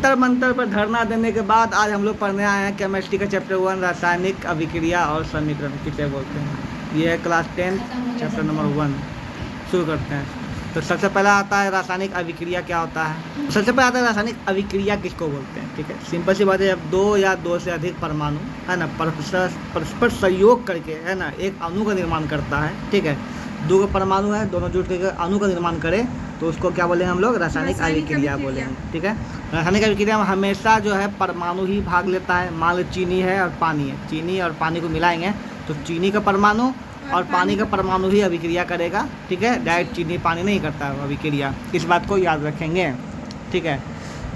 जंतर मंतर पर धरना देने के बाद आज हम लोग पढ़ने आए हैं केमिस्ट्री का चैप्टर 1 रासायनिक अभिक्रिया और समीकरण किसे बोलते हैं। ये है क्लास 10 चैप्टर नंबर 1। शुरू करते हैं। तो सबसे पहला आता है रासायनिक अभिक्रिया क्या होता है। सबसे पहले आता है रासायनिक अभिक्रिया किसको बोलते हैं। ठीक है, सिंपल सी बात है, जब दो या दो से अधिक परमाणु है ना परस्पर सहयोग करके है ना एक अणु का निर्माण करता है। ठीक है, दो परमाणु है, दोनों जुट करके अणु का निर्माण करे तो उसको क्या बोलेंगे हम लोग, रासायनिक अभिक्रिया बोलेंगे। ठीक है, रासायनिक अभिक्रिया में हमेशा जो है परमाणु ही भाग लेता है। मान लो चीनी है और पानी है, चीनी और पानी को मिलाएंगे तो चीनी का परमाणु और पानी का परमाणु ही अभिक्रिया करेगा। ठीक है, डायरेक्ट चीनी पानी नहीं करता है अभिक्रिया, इस बात को याद रखेंगे। ठीक है,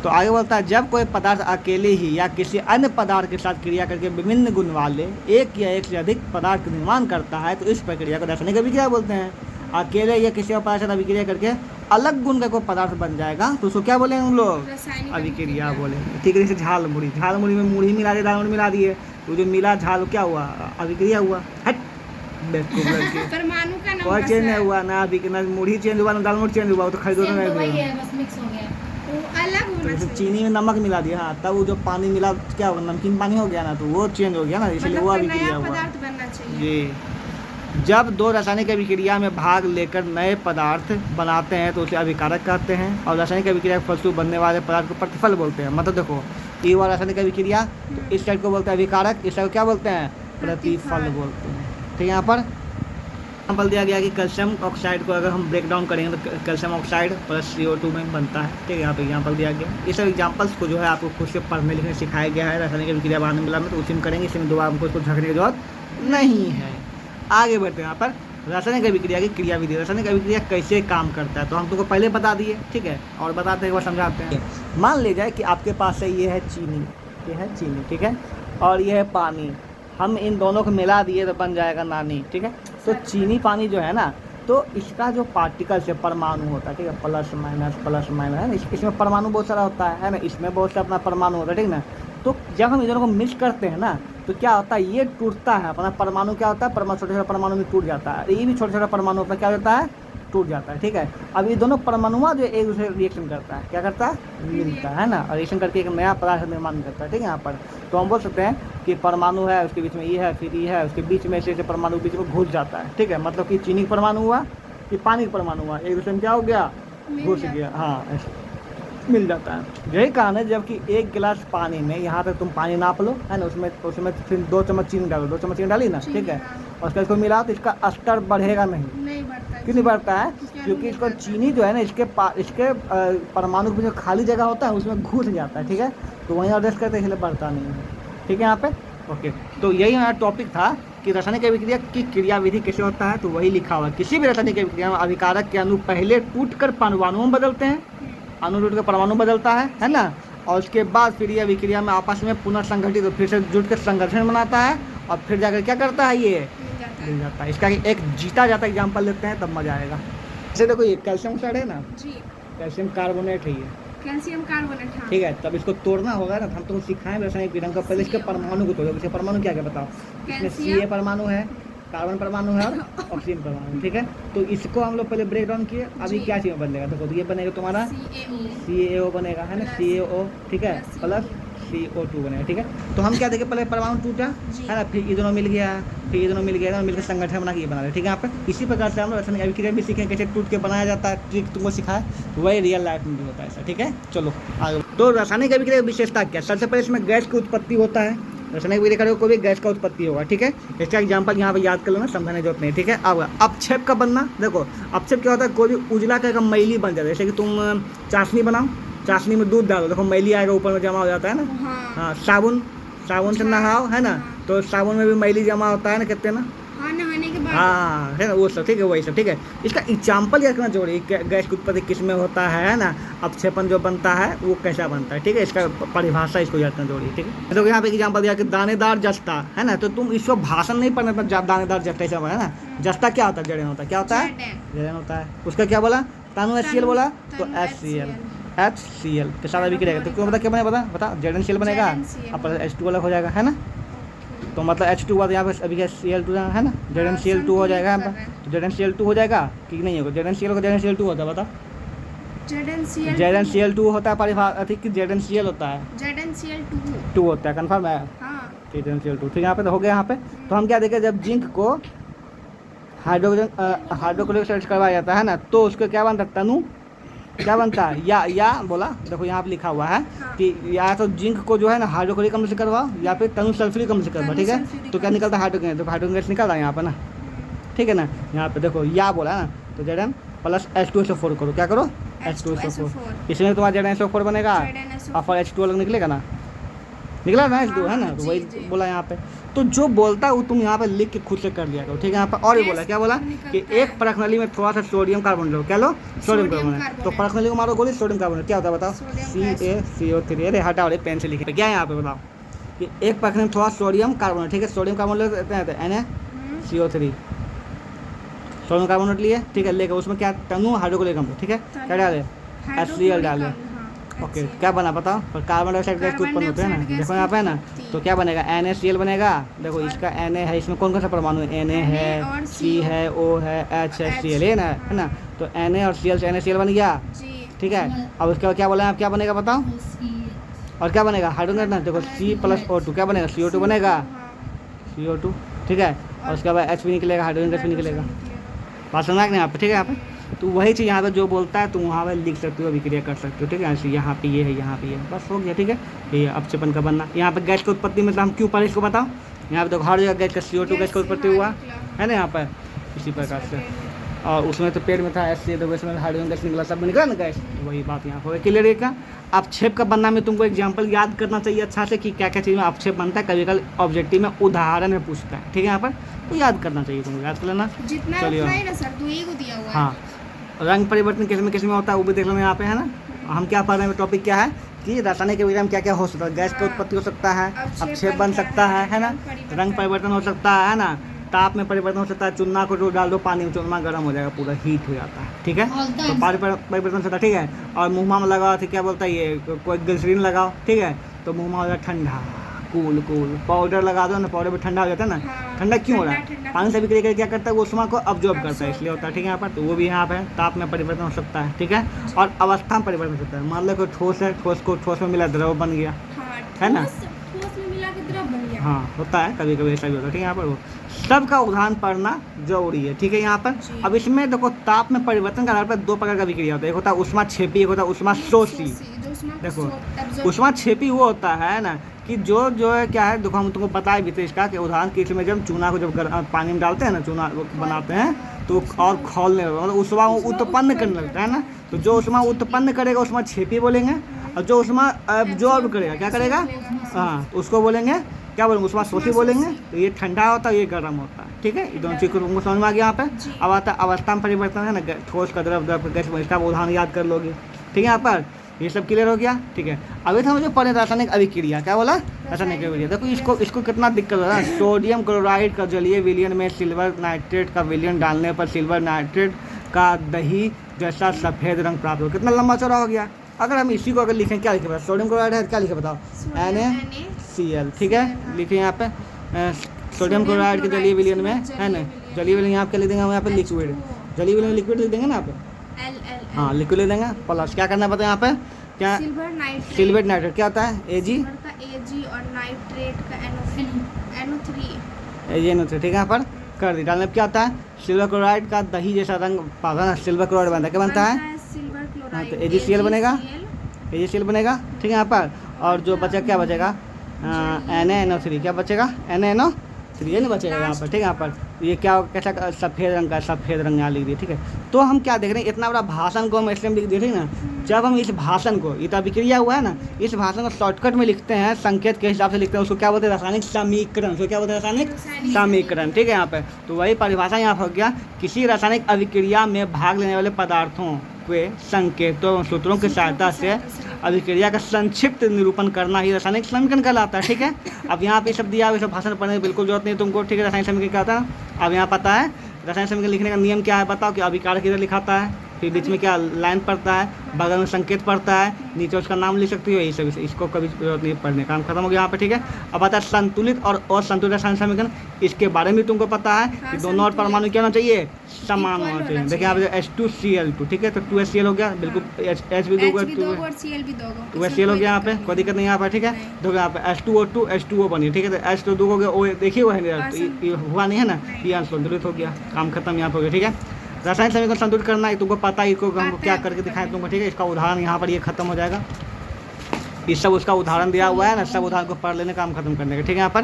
तो आगे बोलता है जब कोई पदार्थ अकेले ही या किसी अन्य पदार्थ के साथ क्रिया करके विभिन्न गुण वाले एक या एक से अधिक पदार्थ का निर्माण करता है तो इस प्रक्रिया को रासायनिक अभिक्रिया बोलते हैं। अकेले या किसी और पदार्थ से अभिक्रिया करके अलग गुण का कोई पदार्थ बन जाएगा तो उसको क्या बोलेंगे हम लोग, अभिक्रिया बोलेंगे। ठीक है, जैसे झाल मुड़ी में मुड़ी मिला दिए, दाल मुड़ी मिला दिए तो जो मिला झाल क्या हुआ, अभिक्रिया हुआ। हट परमाणु का नाम और चेंज नहीं हुआ ना, अभिक्रिया मुड़ी चेंज हुआ ना दाल मुड़ी चेंज हुआ तो खरीदो नहीं अलग होना तो चीनी में नमक मिला दिया, हाँ तब वो जो पानी मिला क्या हुआ, नमकीन पानी हो गया ना तो वो चेंज हो गया ना, इसलिए वो अभिक्रिया हुआ। जी, जब दो रासायनिक अभिक्रिया में भाग लेकर नए पदार्थ बनाते हैं तो उसे अभिकारक कहते हैं और रासायनिक अभिक्रिया के फलस्वरूप बनने वाले पदार्थ को प्रतिफल बोलते हैं। मतलब देखो ये वाला रासायनिक अभिक्रिया तो इस साइड को बोलते हैं अभिकारक, इस साइड को क्या बोलते हैं, प्रतिफल बोलते हैं। ठीक है, यहाँ पर एग्जाम्पल दिया गया कि कैल्शियम ऑक्साइड को अगर हम ब्रेक डाउन करेंगे तो कैल्शियम ऑक्साइड प्लस CO2 में बनता है। ठीक है, यहाँ पे एग्जाम्पल दिया गया। ये सब एग्जाम्पल्स को जो है आपको खुद से पढ़ने लिखने सिखाया गया है रासायनिक अभिक्रिया बाद में मिला में, तो उसी में करेंगे, इसमें दोबारा हमको इसको झकने की जरूरत नहीं है। आगे बढ़ते हैं यहाँ पर रासायनिक अभिक्रिया की क्रियाविधि। रासायनिक अभिक्रिया कैसे काम करता है तो हम तुमको पहले बता दिए। ठीक है, और बताते हैं एक बार समझाते हैं। मान ले जाए कि आपके पास है ये है चीनी, ये है चीनी, ठीक है, और ये है पानी। हम इन दोनों को मिला दिए तो बन जाएगा नानी। ठीक है, तो चीनी पानी जो है ना तो इसका जो पार्टिकल्स है परमाणु होता है, ठीक है, प्लस माइनस है ना, इसमें परमाणु बहुत सारा होता है ना, इसमें बहुत सारा अपना परमाणु होता है। ठीक ना, तो जब हम इन दोनों को मिक्स करते हैं ना तो क्या होता है, ये टूटता है अपना परमाणु, क्या होता है परमाणु, छोटे छोटे परमाणु में टूट जाता है, ये भी छोटे छोटे परमाणु अपना क्या होता है, टूट जाता है। ठीक है, अब ये दोनों परमाणुआ जो एक दूसरे रिएक्शन करता है, क्या करता है, मिलता है ना, और रिएक्शन करके एक नया पदार्थ निर्माण करता है। ठीक है, यहाँ पर तो हम बोल सकते हैं कि परमाणु है, उसके बीच में ये है, फिर ये है, उसके बीच में से परमाणु बीच में घुस जाता है। ठीक है, मतलब कि चीनी का परमाणु हुआ कि पानी का परमाणु हुआ, एक दूसरे में क्या हो गया, घुस गया, हाँ ऐसे मिल जाता है। यही कारण है जबकि एक गिलास पानी में यहाँ पे तुम पानी नाप लो है ना, उसमें फिर 2 चम्मच चीनी डालो, 2 चम्मच चीनी डाली ना, ठीक है, और उसका इसको मिलाओ तो इसका स्तर बढ़ेगा नहीं बढ़ता। क्यों नहीं बढ़ता है, क्योंकि इसको चीनी जो है ना इसके परमाणु में जो खाली जगह होता है उसमें घुस जाता है। ठीक है, तो वहीं एडजस्ट करते इसलिए बढ़ता नहीं है। ठीक है, यहाँ पे ओके, तो यही हमारा टॉपिक था कि रासायनिक अभिक्रिया की क्रियाविधि कैसे होता है। तो वही लिखा हुआ है, किसी भी रासायनिक अभिक्रिया में अभिकारक के अणु पहले टूटकर परमाणुओं में बदलते हैं, अणु टूट कर परमाणु बदलता है ना, और उसके बाद फिर ये अभिक्रिया में आपस में पुनर्संगठित तो फिर से जुट कर संगठन बनाता है और फिर जाकर क्या करता है, ये मिल जाता है। इसका एक जीता जाता एग्जाम्पल लेते हैं तब मजा आएगा। जैसे देखो ये कैल्शियम ऑक्साइड है ना, कैल्शियम कार्बोनेट है, ये कैल्शियम कार्बोनेट, ठीक है, तब इसको तोड़ना होगा ना, हम तुमको सिखाएं रासायनिक विज्ञान का, पहले इसके परमाणु को तोड़ो। इसके परमाणु क्या क्या बताओ, इसमें CA परमाणु है, कार्बन परमाणु है और ऑक्सीजन परमाणु। ठीक है, तो इसको हम लोग पहले ब्रेक डाउन किए, अभी क्या चीज़ बनेगा, देखो तो ये बनेगा तुम्हारा CaO बनेगा है ना, CaO, ठीक है, प्लस CO2 बनेगा। ठीक है, तो हम क्या देखें, पहले परमाणु टूटा है ना, फिर ये दोनों मिल गया, फिर ये दोनों मिल गया, मिलकर संगठन बना के ये बना रहे। ठीक है, यहाँ पर इसी प्रकार से हम लोग रासायनिक अभिक्रिया भी सीखें कैसे टूट के बनाया जाता है, ट्रिक तुमको सिखाया, वही रियल लाइफ में भी होता है ऐसा। ठीक है, चलो आगे। तो रासायनिक अभिक्रिया की विशेषता क्या, सबसे पहले इसमें गैस की उत्पत्ति होता है, रासायनिक अभिक्रिया को भी गैस का उत्पत्ति होगा। ठीक है, इसका एग्जांपल यहाँ पे याद कर लेना, समझाने की जरूरत नहीं। ठीक है, अब अपक्षेप का बनना, देखो अपक्षेप क्या होता है, कोई भी उजला का मैली बन जाता है। जैसे कि तुम चाशनी बनाओ, चाशनी में दूध डालो, देखो मैली आएगा, ऊपर में जमा हो जाता है ना। हाँ, साबुन से नहाओ है ना, तो साबुन में भी मैली जमा होता है ना, कहते हैं ना, नहाने के बाद, हाँ है ना, वो सब। ठीक है, वही सब। ठीक है, इसका एग्जाम्पल याद करना जरूरी, गैस की उत्पत्ति किस में होता है ना, अपक्षेपण जो बनता है वो कैसा बनता है। ठीक है, इसका परिभाषा इसको याद करना जरूरी। ठीक है, तो यहाँ पे एग्जाम्पल दिया कि दानेदार जस्ता है ना, तो तुम इसको भाषण नहीं पढ़ना, दानेदार जस्ता ऐसा है ना, जस्ता क्या होता है, जड़ेन होता है, क्या होता है, जड़ेन होता है। उसका क्या बोला, तानु HCl बोला, तो HCl के साथ अभिक्रिया, तो क्यों बता क्या बनेगा, बता ZnCl बनेगा, अब H2 अलग हो जाएगा है ना, तो मतलब H2 बाद यहाँ पे अभी Cl2 है ना, ZnCl2 हो जाएगा यहाँ पर, तो ZnCl2 हो जाएगा कि नहीं होगा, ZnCl को ZnCl2 होता है, बता ZnCl2 होता है परिभाषित कि ZnCl होता है, ZnCl2 2 होता है, कंफर्म है हाँ ZnCl2। ठीक है, यहाँ पे तो हो गया। यहाँ पे तो हम क्या देखें, जब जिंक को हाइड्रोक्लोरिक एसिड करवाया जाता है ना, तो उसको क्या बनता है, तनु क्या बनता है, या बोला देखो यहाँ पे लिखा हुआ है कि या तो जिंक को जो है ना हाइड्रोक्लोरिक अम्ल से करवाओ या फिर तनु सल्फ्यूरिक अम्ल से करवाओ। ठीक है, तो क्या निकलता है, हाइड्रोजन, तो हाइड्रोजन गैस निकल रहा है यहाँ पे ना। ठीक है ना, यहाँ पे देखो या बोला है ना, तो Zn प्लस H2SO4 करो, क्या करो, H2SO4, इसमें तुम्हारा ZnSO4 बनेगा और फिर H2 अलग निकलेगा ना, निकला ना H2 है ना, तो वही बोला यहाँ पे। तो जो बोलता है वो तुम यहाँ पे लिख के खुद से कर लिया करो। ठीक है, यहाँ पे और भी बोला, क्या बोला कि एक परखनली में थोड़ा सा सोडियम कार्बन लो, क्या लो, सोडियम कार्बन। तो परखनली को मारो गोली, सोडियम कार्बन क्या होता है बताओ, CaCO3। अरे हटाओ, पेन से लिखे क्या है यहाँ पे बताओ, कि एक परखनली में थोड़ा सोडियम कार्बन। ठीक है, सोडियम कार्बन लेते हैं NaCO3, सोडियम कार्बोनेट लिए। ठीक है, लेकर उसमें क्या, तनु हाइड्रोक्लोरिक अम्ल। ठीक है, क्या डाले, HCl डाले। ओके, क्या बना बताओ, और कार्बन डाइऑक्साइड गैस उत्पन्न होते हैं ना, देखो यहाँ पे है ना, तो क्या बनेगा, NaCl बनेगा। देखो इसका Na है, इसमें कौन कौन सा परमाणु है, Na है, C है, O है, H है, Cl है ना, तो Na और Cl से NaCl बन गया। ठीक है, अब उसके बाद क्या बोला, क्या बनेगा बताओ, और क्या बनेगा, हाइड्रोजन ना, देखो C प्लस O2 क्या बनेगा, CO2 बनेगा, CO2। ठीक है, और उसके बाद H भी निकलेगा, हाइड्रोजन गैस भी निकलेगा। बात समझ नहीं यहाँ पे। ठीक है, यहाँ पे तो वही चीज़ यहाँ पे जो बोलता है तुम वहाँ पे लिख सकते हो, अभिक्रिया कर सकते हो। ठीक है, ऐसे यहाँ पे ये है, यहाँ पे ये, बस हो गया। ठीक है, ये अपक्षेपण का बनना। यहाँ पे गैस की उत्पत्ति में हम क्यों पढ़े इसको बताओ, यहाँ पे तो हर जगह गैस का CO2 गैस का उत्पत्ति हुआ है ना, यहाँ पर इसी प्रकार से। और उसमें तो पेड़ में था HCl, तो उसमें हाइड्रोजन गैस निकला, सब निकला ना गैस, तो वही बात यहाँ पर क्लियर है। क्या अपक्षेप का बनना में तुमको एग्जाम्पल याद करना चाहिए अच्छा से कि क्या क्या चीज़ में अपक्षेप बनता है। कभी कभी ऑब्जेक्टिव में उदाहरण में पूछता है। ठीक है, यहाँ पर तो याद करना चाहिए तुमको, याद कर लेना। चलिए, हाँ, रंग परिवर्तन किस में होता है वो भी देख लेना यहाँ पे है ना। हम क्या पढ़ रहे हैं, टॉपिक क्या है कि रासायनिक अभिक्रिया में क्या क्या हो सकता है, गैस की उत्पत्ति हो सकता है, अपक्षेप बन सकता है ना, रंग परिवर्तन हो सकता है ना, ताप में परिवर्तन हो सकता है, चूना को जो डाल दो पानी में, चूना गर्म हो जाएगा, पूरा हीट हो जाता है। ठीक है, तो परिवर्तन हो सकता है। ठीक है, और मुँह में लगाओ तो क्या बोलता है ये, कोई ग्लिसरीन लगाओ। ठीक है, तो मुँह में हो जाए ठंडा, कूल पाउडर लगा दो ना, पाउडर में ठंडा हो जाता है ना। ठंडा क्यों हो रहा है, पानी से अभिक्रिया क्या करता है, वो उष्मा को अब्जॉर्ब करता है, इसलिए होता है। ठीक है, यहाँ पर तो वो भी यहाँ पे ताप में परिवर्तन हो सकता है। ठीक है, और अवस्था में परिवर्तन हो सकता है। मान लो कोई ठोस है, ठोस में मिला द्रव बन गया, है ना, हाँ होता है, कभी कभी ऐसा भी होता है। ठीक है, यहाँ पर वो सबका उदाहरण पढ़ना जरूरी है। ठीक है, यहाँ पर अब इसमें देखो ताप में परिवर्तन के आधार पर दो प्रकार का अभिक्रिया होता है, एक होता है उष्मा क्षेपी, एक होता है उष्मा शोषी। देखो उष्मा क्षेपी वो होता है ना कि जो है क्या है, देखो हम तुमको बताए भी थे इसका कि उदाहरण के इसमें जब चूना को जब पानी में डालते हैं ना, चूना बनाते हैं तो और खोलने मतलब उष्मा उत्पन्न करने लगता है ना, तो जो उष्मा उत्पन्न करेगा उष्मा क्षेपी बोलेंगे, और जो उष्मा एब्जॉर्ब करेगा क्या करेगा, हाँ तो उसको बोलेंगे क्या बोलेंगे, उष्मा शोषी बोलेंगे। तो ये ठंडा होता है, ये गर्म होता है। ठीक है, ये दोनों चीज़ को तुमको समझ में आ गया यहाँ पे। अब आता है अवस्था में परिवर्तन है ना, ठोस का द्रव गैस, इसका उदाहरण याद कर लोगे। ठीक है, यहाँ पर ये सब क्लियर हो गया। ठीक है, अभी तो मुझे पढ़े रासायनिक अभिक्रिया, क्या बोला, रासायनिक अभिक्रिया। देखो इसको कितना दिक्कत हो रहा है, सोडियम क्लोराइड का जलीय विलयन में सिल्वर नाइट्रेट का विलयन डालने पर सिल्वर नाइट्रेट का दही जैसा सफ़ेद रंग प्राप्त हो, कितना लंबा चौड़ा हो गया। अगर हम इसी को अगर लिखें, क्या लिखे बताओ, सोडियम क्लोराइड है, क्या लिखे बताओ, NaCl। ठीक है, लिखे यहाँ पे सोडियम क्लोराइड के जलीय विलयन में है ना, जलीय विलयन यहाँ पे लिख देंगे हम, यहाँ पे लिक्विड, जलीय विलयन लिक्विड लिख देंगे ना यहाँ पे, हाँ लिक्विड लिख देंगे। प्लस क्या करना पड़ता है यहाँ पे, क्या सिल्वर नाइट्रेट क्या होता है, Ag और नाइट्रेट का NO3। ठीक है, यहाँ पर कर दी डालने क्या होता है, सिल्वर क्लोराइड का दही जैसा रंग पागा ना, सिल्वर क्लोराइड बनता है, क्या बनता है, हाँ तो AgCl बनेगा, AgCl बनेगा। ठीक है, यहाँ पर और जो बचेगा क्या बचेगा, NaNO3 क्या बचेगा, NaNO3 ये नहीं बचेगा यहाँ पर। ठीक है, यहाँ पर ये क्या कैसा सफ़ेद रंग का, सफ़ेद रंग यहाँ लिख दिए। ठीक है, तो हम क्या देख रहे हैं, इतना बड़ा भाषण को हम इसलिए लिख दे रहे हैं ना, जब हम इस भाषण को, ये तो अभिक्रिया हुआ है ना, इस भाषण को शॉर्टकट में लिखते हैं, संकेत के हिसाब से लिखते हैं, उसको क्या बोलते हैं, रासायनिक समीकरण। उसको क्या बोलते हैं, रासायनिक समीकरण। ठीक है, यहाँ पर तो वही परिभाषा यहाँ हो गया, किसी रासायनिक अभिक्रिया में भाग लेने वाले पदार्थों के संकेतों और सूत्रों की सहायता से अभिक्रिया का संक्षिप्त निरूपण करना ही रासायनिक समीकरण कहलाता है। ठीक है, अब यहाँ पे सब दिया, सब भाषण पढ़ने की बिल्कुल जरूरत नहीं तुमको। ठीक है, रासायनिक समीकरण क्या होता है, अब यहाँ पता है रासायनिक समीकरण लिखने का नियम क्या है बताओ, कि अभिकार किधर लिखाता है, फिर बीच में क्या लाइन पड़ता है, बगल में संकेत पड़ता है, नीचे उसका नाम लिख सकती हो, यही सब। इसको कभी जरूरत नहीं पढ़ने, काम खत्म हो गया यहाँ पे, ठीक है। अब आता है संतुलित और असंतुलित रासायनिक समीकरण। इसके बारे में तुमको पता है कि दोनों और परमाणु क्या होना चाहिए, समान होना चाहिए। देखिए यहाँ पे H2Cl2, ठीक है, तो 2HCl हो गया, बिल्कुल H भी दो, 2HCl हो गया यहाँ पे, कोई दिक्कत नहीं यहाँ पे, ठीक है। देखो यहाँ पे H2O2 H2O बनी, ठीक है, तो H तो दो हो गया, O देखिए वो है, हुआ नहीं है ना, ये असंतुलित हो गया, काम खत्म यहाँ पे हो गया, ठीक है। रासायनिक समीकरण संतुलित करना है, तुमको पता है, इसको हम क्या करके दिखाएं तुमको, ठीक है। इसका उदाहरण यहाँ पर ये खत्म हो जाएगा, ये सब उसका उदाहरण दिया हुआ है ना, सब उदाहरण को पढ़ लेने, काम खत्म करने का, ठीक है। यहाँ पर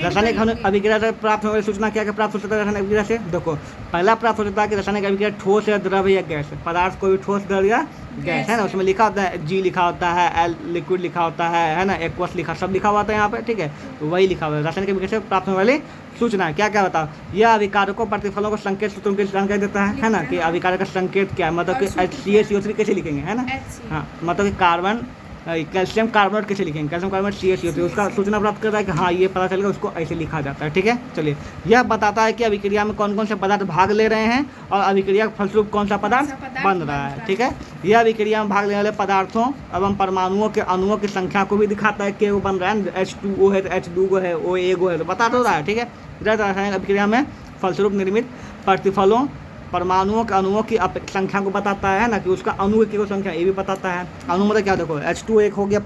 रासायनिक अभिक्रिया से प्राप्त होने वाली सूचना क्या क्या प्राप्त हो सकता है रासायनिक अभिक्रिया से। देखो पहला प्राप्त हो सकता है कि रासायनिक अभिक्रिया ठोस या द्रव या गैस, पदार्थ कोई भी ठोस, द्रव या गैस है ना, उसमें लिखा होता है G लिखा होता है, L लिक्विड लिखा होता है ना, एक्वस लिखा, सब लिखा हुआ था यहाँ पे, ठीक है। तो वही लिखा हुआ है रासायनिक अभिक्रिया से प्राप्त होने वाली सूचना क्या क्या बताओ। यह अभिकारकों प्रतिफलों को संकेत सूत्रों की जानकारी देता है ना, कि अभिकारक का संकेत क्या है, मतलब कि HCaCO3 कैसे लिखेंगे, है ना, हाँ, मतलब कि कार्बन कैल्शियम कार्बोनेट कैसे लिखेंगे, कैल्शियम कार्बोनेट CaCO3, उसका सूचना प्राप्त करता है कि हाँ ये पता चलेगा, उसको ऐसे लिखा जाता है, ठीक है। चलिए, यह बताता है कि अभिक्रिया में कौन कौन से पदार्थ भाग ले रहे हैं और अभिक्रिया के फलस्वरूप कौन सा पदार्थ बन रहा है, ठीक है। यह अभिक्रिया में भाग लेने वाले पदार्थों एवं परमाणुओं के अणुओं की संख्या को भी दिखाता है कि वो बन रहा है, H2O है तो H2O है, O A है, तो बता तो रहा है, ठीक है। रासायनिक अभिक्रिया में फलस्वरूप निर्मित प्रतिफलों परमाणुओं के अणुओं की संख्या को बताता है ना, कि उसका अणु की संख्या ये भी बताता है। अणु मतलब क्या, देखो H2 एक हो गया,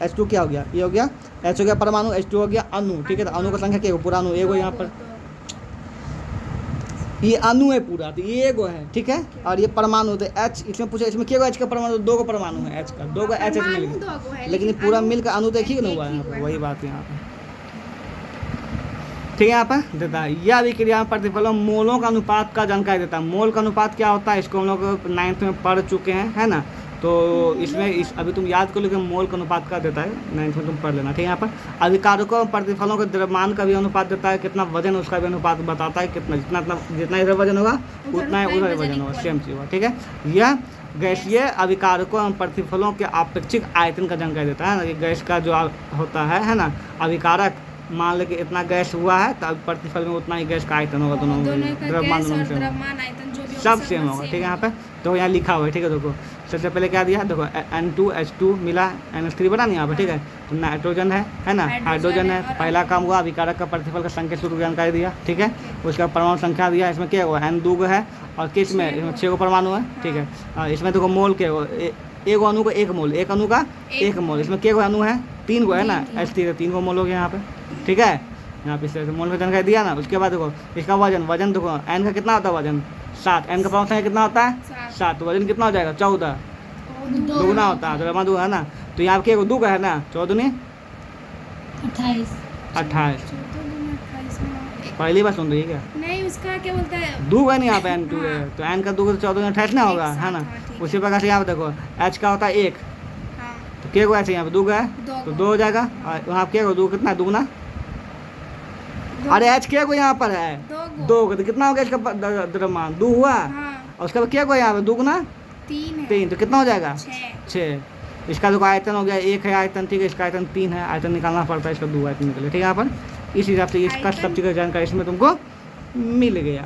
H2 क्या हो गया, ये हो गया H हो गया परमाणु, H2 हो गया अणु, ठीक है। तो अणु का संख्या क्या, पूरा अणु एगो, यहाँ पर ये अणु है पूरा, तो ये एगो है, ठीक है। और ये परमाणु, तो H इसमें पूछा, इसमें क्या H का परमाणु, दो को परमाणु है, H का दो को H मिल गया, लेकिन पूरा मिलकर अणु देखिए ना हुआ है, वही बात यहाँ पर, ठीक है। यहाँ पर देता है यह अभिक्रिया में प्रतिफलों मोलों का अनुपात का जानकारी देता है। मोल का अनुपात क्या होता है, इसको हम लोग 9th में पढ़ चुके हैं, है ना। तो इसमें अभी तुम याद कर लो कि मोल का अनुपात का देता है, 9th में तुम पढ़ लेना, ठीक है। यहाँ पर अभिकारकों प्रतिफलों के द्रव्यमान का भी अनुपात देता है, कितना वजन उसका भी अनुपात बताता है, कितना जितना इधर वजन होगा उतना ही उधर वजन होगा, सेम चीज़ होगा, ठीक है। यह गैसीय अभिकारकों एवं प्रतिफलों के अपेक्षिक आयतन का जानकारी देता है ना, कि गैस का जो होता है ना, अभिकारक मान ले कि इतना गैस हुआ है, तो प्रतिफल में उतना ही गैस का आयतन होगा, दोनों द्रव्यमान सब सेम होगा, ठीक है। यहाँ पे तो यहाँ लिखा हुआ है, ठीक है। देखो सबसे पहले क्या दिया, देखो N2H2 मिला, NH3 बना नहीं यहाँ पे, ठीक है। तो नाइट्रोजन है ना, हाइड्रोजन है, पहला काम हुआ अभिकारक का प्रतिफल का संकेत सूत्र जानकारी दिया, ठीक है। उसका परमाणु संख्या दिया, इसमें क्या हुआ N 2 है, और किस में इसमें 6 परमाणु है, ठीक है। इसमें देखो मोल के एक अणु का एक मोल, एक अणु का एक मोल, इसमें क्या अणु है, 3 गो है ना, H3 3 गो मोल हो गया यहाँ पे, ठीक है। यहाँ पे इस तरह से मोल में जानकारी दिया ना। उसके बाद देखो इसका वजन देखो N का कितना होता है वजन 7, N का परमाणु संख्या कितना होता है 7, वजन कितना हो जाएगा 14, दोगुना होता है, द्रव्यमान 2 है ना। तो यहाँ पे 2 का है ना, 14 दूनी 28, पहली बार सुन रही है क्या, नहीं उसका क्या बोलता है, 2 है नहीं यहाँ पे N2 है, तो N का 2 का 14 28 ना होगा, है ना। उसी प्रकार से यहाँ पे देखो H का होता है 1, तो क्या हुआ ऐसे यहाँ पे 2 है, तो 2 हो जाएगा, और वहाँ पे क्या 2 कितना, दुगुना, अरे H क्या को यहाँ पर है 2 का, तो कितना हो गया इसका द्रव्यमान 2 हुआ, और उसका क्या को यहाँ पे दुगुना 3, तो कितना हो जाएगा 6। इसका देखो आयतन हो गया 1 है आयतन, ठीक है, इसका आयतन 3 है, आयतन निकालना पड़ता है, इसका 2 आयतन निकले, ठीक है। यहाँ पर इस हिसाब से इसका सब चीज़ का जानकारी इसमें तुमको मिल गया।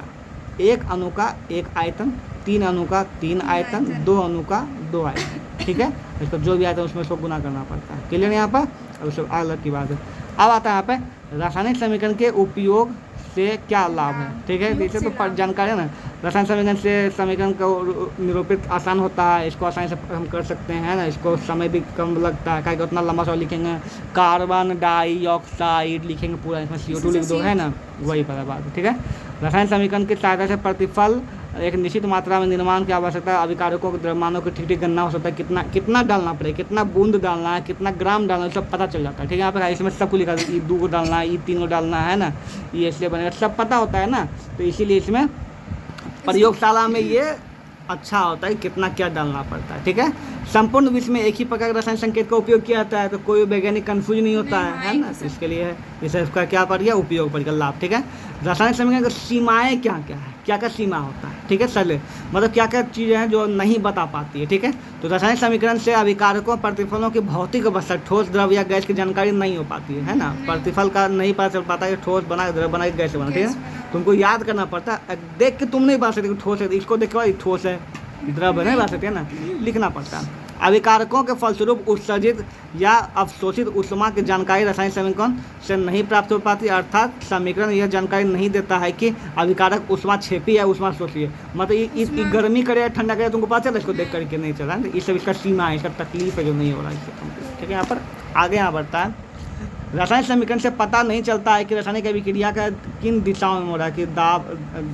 एक अणु का एक आयतन, 3 अणु का 3 आयतन, 2 अणु का 2 आयतन, ठीक है। इसका जो भी आयतन उसमें उसको गुना करना पड़ता है, क्लियर यहाँ पर, अब उसको अलग की बात है। अब आता है यहाँ पे रासायनिक समीकरण के उपयोग से क्या लाभ है, ठीक है। इसे तो जानकारी है ना, रासायनिक समीकरण से समीकरण को निरूपित आसान होता है, इसको आसानी से हम कर सकते हैं ना, इसको समय भी कम लगता है, क्या उतना लंबा सा लिखेंगे, कार्बन डाइऑक्साइड लिखेंगे पूरा, इसमें CO2 लिख दो, है ना, वही पता बात है, ठीक है। रासायनिक समीकरण की सहायता से प्रतिफल एक निश्चित मात्रा में निर्माण की आवश्यकता, अभिकारकों के द्रव्यमानों की ठीक गणना हो सकता है, कितना डालना पड़ेगा, कितना बूंद डालना है, कितना ग्राम डालना है, सब पता चल जाता है, ठीक है। यहाँ पर इसमें सब कुछ लिखा है, ये 2 को डालना है, ये 3 को डालना है ना, ये इसलिए बनेगा, सब पता होता है ना, तो इसीलिए इसमें प्रयोगशाला में ये अच्छा होता है कितना क्या डालना पड़ता है, ठीक है। संपूर्ण विश्व में एक ही प्रकार का रासायनिक संकेत का उपयोग किया जाता है, तो कोई वैज्ञानिक कंफ्यूज नहीं होता है ना, इसके लिए है, इसे इसका क्या पड़ गया उपयोग पड़ गया, लाभ, ठीक है। रासायनिक समीकरण की सीमाएं क्या क्या है, क्या क्या सीमा होता है, ठीक है। चले मतलब क्या क्या चीज़ें हैं जो नहीं बता पाती है, ठीक है। तो रासायनिक समीकरण से अभिकारकों प्रतिफलों की भौतिक अवस्था, ठोस द्रव या गैस की जानकारी नहीं हो पाती है ना, प्रतिफल का नहीं पता चल पाता कि ठोस बना, द्रव बना, गैस बना, ठीक है। तुमको याद करना पड़ता है, देख के तुम नहीं बता सकते ठोस है, इसको देखो ठोस है, द्रव नहीं बता सकते ना, लिखना पड़ता है। अभिकारकों के फलस्वरूप उत्सर्जित या अवशोषित ऊष्मा की जानकारी रासायनिक समीकरण से नहीं प्राप्त हो पाती, अर्थात समीकरण यह जानकारी नहीं देता है कि अभिकारक ऊष्मा छेपी या ऊष्मा शोषी है। मतलब ये गर्मी करे या ठंडा करे तुमको पता चला, इसको देख करके नहीं चला। ये सब इसका सीमा है, इसका तकलीफ है जो नहीं हो रहा है इससे। ठीक है, यहाँ पर आगे यहाँ बढ़ता है, रासायनिक समीकरण से पता नहीं चलता है कि रासायनिक अभिक्रिया का किन दिशाओं में हो रहा है, कि दाब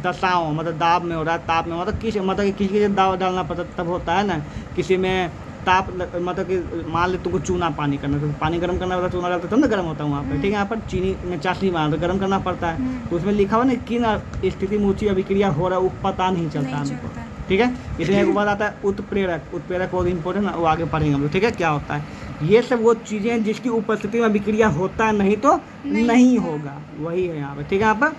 दशाओं मतलब दाब में हो रहा है, ताप में, मतलब किसी के दाब डालना पड़ता तब होता है ना, किसी में ताप मतलब कि मान ले तुमको चूना पानी करना, तो पानी गर्म करना पड़ता, चूना डालता तब ना गर्म होता है वहाँ पर। ठीक है, यहाँ पर चीनी में चाशनी मार तो गर्म करना पड़ता है, तो उसमें लिखा हुआ ना किन स्थिति में ऊँची अभिक्रिया हो रहा है वो पता नहीं चलता हमको। ठीक है, इसलिए एक बात आता है उत्प्रेरक, उत्प्रेरक बहुत इंपॉर्टेंट है, वो आगे पढ़ेंगे हम लोग। ठीक है, क्या होता है, ये सब वो चीज़ें हैं जिसकी उपस्थिति में अभिक्रिया होता है, नहीं तो नहीं होगा, वही है यहाँ पर। ठीक है, यहाँ पर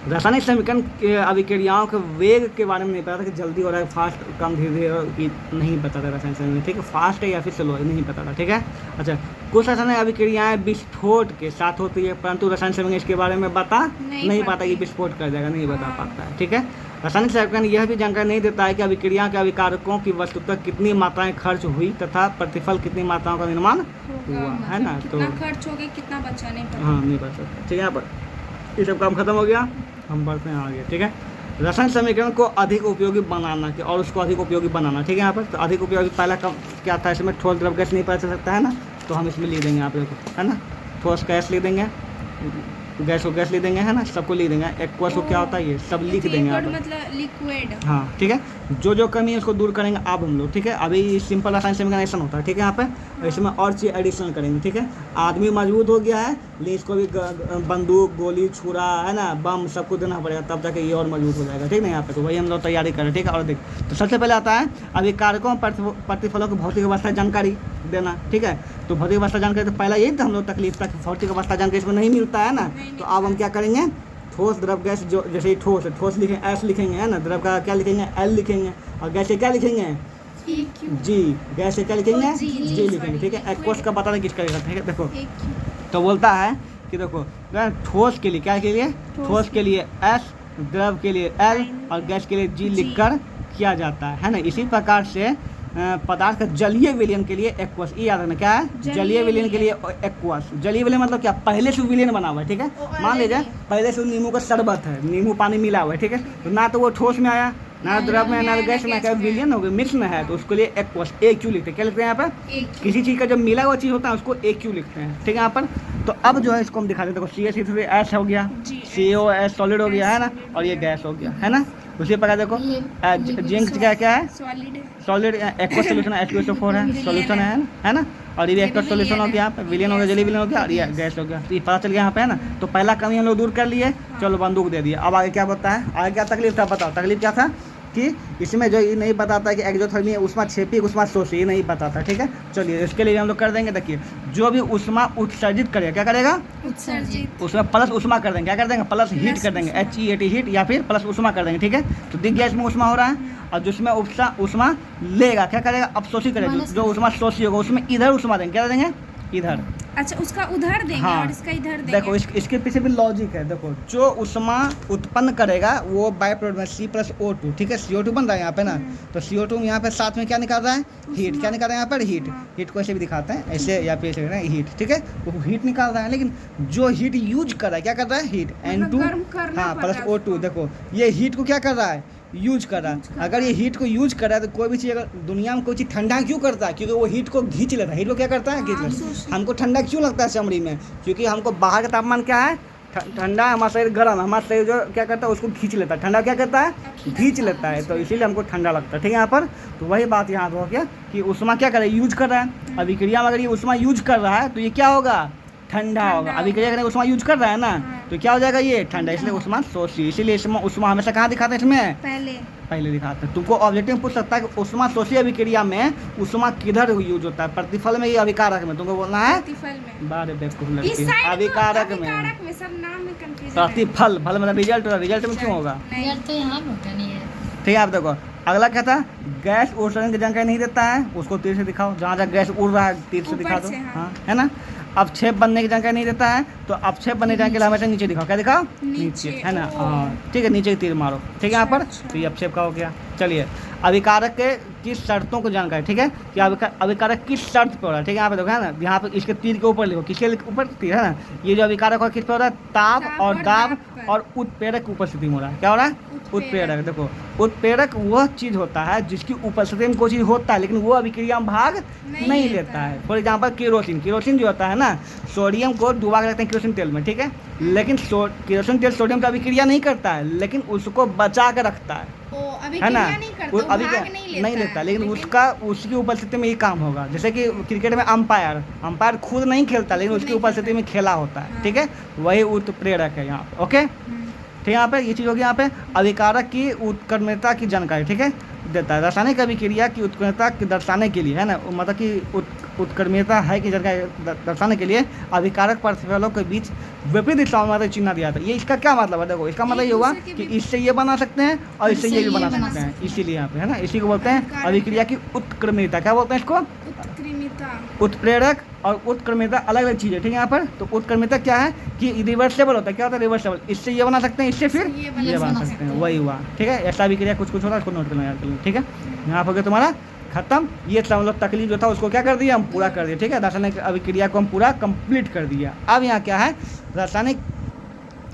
रासायनिक समीकरण के अभिक्रियाओं के वेग के बारे में नहीं पता था कि जल्दी हो रहा है, फास्ट, कम, धीरे धीरे, नहीं पता था रासायनिक समीकरण। ठीक है, फास्ट है या फिर स्लो है नहीं पता था। ठीक है, अच्छा, कुछ रासायनिक अभिक्रियाएं विस्फोट के साथ होती है, परंतु रासायनिक समीकरण इसके बारे में बता नहीं पाता कि विस्फोट कर जाएगा, नहीं बता पाता है। ठीक है, रासायनिक समीकरण यह भी जानकारी नहीं देता है कि अभिक्रिया के अभिकारकों की वस्तुतः कितनी मात्राएं खर्च हुई तथा प्रतिफल कितनी मात्राओं का निर्माण हुआ, है ना। तो खर्च हो गया, कितना बचा नहीं पता। हाँ, नहीं बचा। ठीक है, यहाँ पर ये सब काम खत्म हो गया, हम बढ़ते हैं आगे। ठीक है, रासायनिक समीकरण को अधिक उपयोगी बनाना कि और उसको अधिक उपयोगी बनाना। ठीक है, यहाँ पर तो अधिक उपयोगी पहला कम क्या था, इसमें ठोस द्रव गैस नहीं पता चल सकता है ना, तो हम इसमें लिख देंगे आप लोग को, है ना, ठोस गैस लिख देंगे, गैस को गैस लिख देंगे, है ना, सबको लिख देंगे। एक्वस को क्या होता है ये सब लिख देंगे आप, मतलब लिक्विड। हाँ, ठीक है, जो जो कमी है उसको दूर करेंगे अब हम लोग। ठीक है, अभी सिंपल रासायनिक समीकरण ऐसा होता है। ठीक है, यहाँ पे इसमें और चीज़ एडिशनल करेंगे। ठीक है, आदमी मजबूत हो गया है, लेकिन इसको भी बंदूक, गोली, छुरा, है ना, बम सबको देना पड़ेगा, तब जाके ये और मजबूत हो जाएगा। ठीक है, यहाँ पे तो वही हम लोग तैयारी करें। ठीक है, और देख, तो सबसे पहले आता है अभिकारकों प्रतिफलों की भौतिक अवस्था जानकारी देना। ठीक है, तो भौतिक अवस्था जानकारी तो पहला यही था हम लोग तकलीफ तक, भौतिक अवस्था जानकारी इसमें नहीं मिलता है ना, तो अब हम क्या करेंगे, ठोस द्रव गैस, जो जैसे ही ठोस है, ठोस लिखेंगे एस लिखेंगे, है ना, द्रव का क्या लिखेंगे एल लिखेंगे, और गैस से क्या लिखेंगे जी, गैस से क्या लिखेंगे जी लिखेंगे। ठीक है, एक्वस का बताना किस करेगा। ठीक है, देखो तो बोलता है कि देखो ठोस के लिए क्या के लिए, ठोस के लिए एस, द्रव के लिए एल और गैस के लिए जी लिखकर किया जाता है ना। इसी प्रकार से पदार्थ का जलीय विलयन के लिए एक्वस, ये याद रखना क्या है, जलीय विलयन के लिए एक्वस। जलीय विलयन मतलब क्या, पहले से विलयन बना हुआ है। ठीक है, मान लीजिए पहले से नींबू का शरबत है, नींबू पानी मिला हुआ है। ठीक है, तो ना तो वो ठोस में आया, ना द्रव में, ना गैस में, क्या विलयन हो गया, मिक्स में है, तो उसके लिए एक्वस, ए क्यू लिखते हैं। क्या लिखते हैं यहाँ पर, किसी चीज़ का जब मिला हुआ चीज़ होता है उसको ए क्यू लिखते हैं। ठीक है, यहाँ पर तो अब जो है इसको हम दिखा देते हैं, CH3 हो गया, COS सॉलिड हो गया, है ना, और ये गैस हो गया, है ना। उसी प्रकार देखो जिंक क्या क्या है, सॉलिड, एक्वस सोल्यूशन H2SO4 है, सॉल्यूशन है ना, और ये एक्वस सोल्यूशन हो गया, यहाँ पे विलयन हो गया, जलीय विलयन हो गया, और ये गैस हो गया। तो ये पता चल गया यहाँ पे, है ना। तो पहला कमी हम लोग दूर कर लिए, चलो बंदूक दे दिया। अब आगे क्या बताता है, आगे क्या तकलीफ था बताओ, तकलीफ क्या था कि इसमें जो ये नहीं बताता कि एक्सोथर्मी ऊष्मा छेपी, ऊष्मा शोषी, ये नहीं बताता। ठीक है, चलिए इसके लिए हम लोग कर देंगे, देखिए जो भी ऊष्मा उत्सर्जित करेगा, क्या करेगा, उत्सर्जित, उसमें प्लस ऊष्मा कर देंगे, क्या कर देंगे, प्लस हीट कर देंगे, HEAT हीट, या फिर प्लस ऊष्मा कर देंगे। ठीक है, तो दिख गया इसमें ऊष्मा हो रहा है, और जिसमें ऊष्मा लेगा क्या करेगा, अवशोषी करेगा, जो ऊष्मा शोषी होगा उसमें इधर ऊष्मा देंगे, क्या देंगे इधर। अच्छा, उसका उधर देंगे, हाँ, और इसका इधर देंगे। देखो इसके पीछे भी लॉजिक है। देखो जो ऊष्मा उत्पन्न करेगा वो बाय प्रोडक्ट में C+O2, ठीक है, CO2 बन रहा है यहाँ पे ना, तो CO2 यहाँ पे साथ में क्या निकाल रहा है, हीट, क्या निकाल रहा है यहाँ पर, हीट को ऐसे भी दिखाते हैं, ऐसे या फिर ऐसे हीट। ठीक है, वो हीट निकाल रहा है, लेकिन जो हीट यूज कर रहा है क्या कर रहा है, हीट N2 हाँ प्लस O2। देखो ये हीट को क्या कर रहा है, यूज कर रहा है। अगर ये हीट को यूज कर रहा है तो कोई भी चीज़, अगर दुनिया में कोई चीज़ ठंडा क्यों करता है, क्योंकि वो हीट को खींच लेता है। हीट को क्या करता है, खींच लेता है। हमको ठंडा क्यों लगता है चमड़ी में, क्योंकि हमको बाहर का तापमान क्या है, ठंडा, हमारा शरीर गर्म है, हमारा शरीर जो क्या करता है उसको खींच लेता है, ठंडा क्या करता है, खींच लेता है, तो इसीलिए हमको ठंडा लगता है। ठीक है, यहाँ पर तो वही बात यहाँ पर हो गया कि ऊष्मा क्या कर रहा है, यूज कर रहा है। अभिक्रिया में अगर ये ऊष्मा यूज कर रहा है तो ये क्या होगा, ठंडा होगा। अभिक्रिया करने ऊष्मा यूज कर रहा है ना, तो क्या हो जाएगा ये ठंडा, इसलिए ऊष्मा शोषी। इसीलिए ऊष्मा हमेशा कहाँ दिखाते हैं, इसमें पहले दिखाते हैं। तुमको ऑब्जेक्टिव पूछ सकता है कि ऊष्मा शोषी अभिक्रिया में ऊष्मा किधर यूज होता है, प्रतिफल में या अभिकारक में, तुमको बोलना है बारे बेवकूफ लड़की, अभिकारक में, प्रतिफल, फल मतलब रिजल्ट में क्यों होगा, ठीक है। आप देखो अगला क्या था, गैस उत्सर्जन की जानकारी नहीं देता है, उसको तीर से दिखाओ, जहाँ जहाँ गैस उड़ रहा है तीर से दिखा दो। हाँ है ना। अपक्षेप बनने की जानकारी नहीं देता है, तो अपक्षेप बनने की जानकारी हमेशा नीचे दिखाओ, क्या दिखाओ, नीचे, है ना। हाँ ठीक है, नीचे तीर मारो, ठीक है यहाँ पर। तो ये अपक्षेप का हो गया। चलिए, अभिकारक के किस शर्तों को जानकारी, ठीक है, कि अभिकारक किस शर्त पे हो रहा है, ठीक है, यहाँ पे देखो है ना, यहाँ पे इसके तीर के ऊपर लिखो, किसके ऊपर तीर है ना। ये जो अभिकारक हो किस पे हो रहा है, ताप और दाब और उत्प्रेरक उपस्थिति में हो रहा है। क्या हो रहा है, उत्प्रेरक। देखो, उत्प्रेरक वह चीज़ होता है जिसकी उपस्थिति में कोई चीज़ होता है लेकिन वो अभिक्रिया में भाग नहीं लेता है। फॉर एग्जाम्पल केरोसिन जो होता है ना, सोडियम को डुबा के रखते हैं केरोसिन तेल में, ठीक है, लेकिन केरोसिन तेल सोडियम का अभिक्रिया नहीं करता है, लेकिन उसको बचा के रखता है ना, वो अभिक्रिया नहीं लेता, लेकिन उसकी उपस्थिति में ये काम होगा। जैसे कि क्रिकेट में अंपायर खुद नहीं खेलता लेकिन उसकी उपस्थिति में खेला होता है, ठीक है, वही उत्प्रेरक है यहाँ पे। ओके, ठीक है, यहाँ पे ये चीज़ होगी। यहाँ पे अभिकारक की उत्क्रमणीयता की जानकारी, ठीक है, देता है। रासायनिक अभिक्रिया की उत्क्रमणीयता की दर्शाने के लिए, है ना, मतलब कि उत्क्रमणीयता है की जानकारी दर्शाने के लिए अभिकारक प्रतिफलों के बीच विपरीत दिशाओं में चिन्ह दिया था। ये इसका क्या मतलब है, देखो इसका मतलब ये हुआ कि इससे ये बना सकते हैं और इससे ये भी बना सकते हैं, इसीलिए यहाँ पे, है ना, इसी को बोलते हैं अभिक्रिया की उत्क्रमणीयता। क्या बोलते हैं इसको, उत्प्रेरक और उत्क्रमणीयता अलग अलग चीज़ है, ठीक है यहाँ पर। तो उत्क्रमणीयता क्या है कि रिवर्सेबल होता है। क्या होता है, रिवर्सेबल, इससे ये बना सकते हैं, इससे फिर ये बना सकते हैं, वही हुआ, ठीक है। ऐसा अभिक्रिया कुछ होता है, उसको नोट करना याद कर लो, ठीक है। यहाँ पर तुम्हारा खत्म। ये मतलब तकलीफ जो था उसको क्या कर दिया, हम पूरा कर दिया, ठीक है। रासायनिक अभिक्रिया को हम पूरा कंप्लीट कर दिया। अब यहाँ क्या है, रासायनिक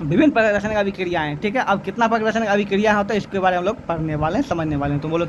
विभिन्न प्रकार रासायनिक अभिक्रियाएं, ठीक है। अब कितना प्रकार रासायनिक अभिक्रिया होता है इसके बारे में हम लोग पढ़ने वाले हैं, समझने वाले हैं। तो बोलो क्या